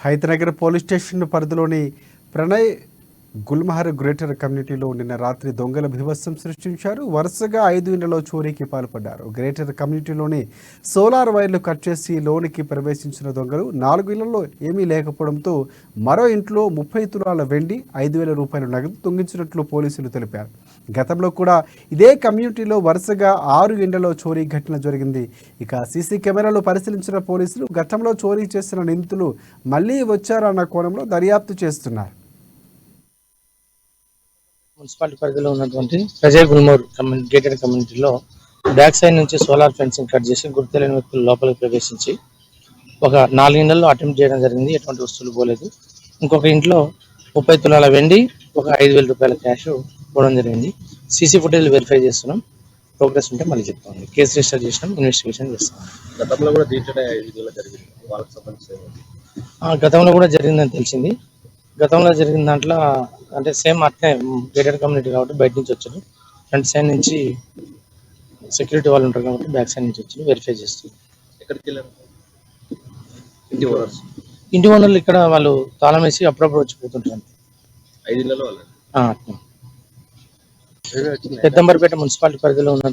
Hyderabad police station పరిధిలోని Pranay గుల్మహర్ greater కమ్యూనిటీలో నిన్న రాత్రి దొంగల బీభత్సం సృష్టించారు. వరుసగా 5 ఇళ్లలో చోరీకి పాల్పడ్డారు. గ్రేటర్ కమ్యూనిటీలోని సోలార్ వైర్లు కట్ చేసి లోనికి ప్రవేశించిన దొంగలు 4 ఇళ్లలో ఏమీ లేకపోవడంతో మరో ఇంట్లో 30 తులాల వెండి, 5,000 రూపాయల నగదు దొంగించినట్లు పోలీసులు తెలిపారు. గతంలో కూడా ఇదే కమ్యూనిటీలో వరుసగా 6 ఇళ్లలో చోరీ ఘటన జరిగింది. ఇక సీసీ కెమెరాలు పరిశీలించిన పోలీసులు గతంలో చోరీ చేసిన నిందితులు మళ్లీ వచ్చారన్న కోణంలో దర్యాప్తు చేస్తున్నారు. మున్సిపాలిటీ పరిధిలో ఉన్నటువంటి ప్రజయ్ గుల్మూర్ గేటెడ్ కమ్యూనిటీలో బ్యాక్ సైడ్ నుంచి సోలార్ ఫెన్సింగ్ కట్ చేసి గుర్తులేని వ్యక్తులు లోపలికి ప్రవేశించి ఒక 4 ఇళ్లలో అటెంప్ట్ చేయడం జరిగింది. ఎటువంటి వస్తువులు పోలేదు. ఇంకొక ఇంట్లో 30 తులాల వెండి, ఒక 5,000 రూపాయల క్యాష్ పోవడం జరిగింది. సీసీ ఫుటేజ్ వెరిఫై చేస్తున్నాం. ప్రోగ్రెస్ ఉంటే మళ్ళీ చెప్తాం. కేసు రిజిస్టర్ చేసినాం, ఇన్వెస్టిగేషన్ చేస్తాం. గతంలో కూడా దీంట్లోనే 5 నెలలు జరిగింది. వాళ్ళకి సంబంధించి గతంలో కూడా జరిగిందని తెలిసింది. గతంలో జరిగిన దాంట్లో అంటే సేమ్ అట్నే గేటెడ్ కమ్యూనిటీ కాబట్టి బయట నుంచి వచ్చారు. ఫ్రంట్ సైడ్ నుంచి సెక్యూరిటీ వాళ్ళు ఉంటారు కాబట్టి బ్యాక్ సైడ్ నుంచి వచ్చి వెరిఫై చేస్తారు. ఎక్కడికి వెళ్ళారు? ఇంటి ఓనర్లు ఇక్కడ వాళ్ళు తాళం వేసి అప్పుడప్పుడు వచ్చి పోతుంటారు. 5 నెలలు వాళ్ళు పెద్దంబర్పేట మున్సిపాలిటీ పరిధిలో ఉన్న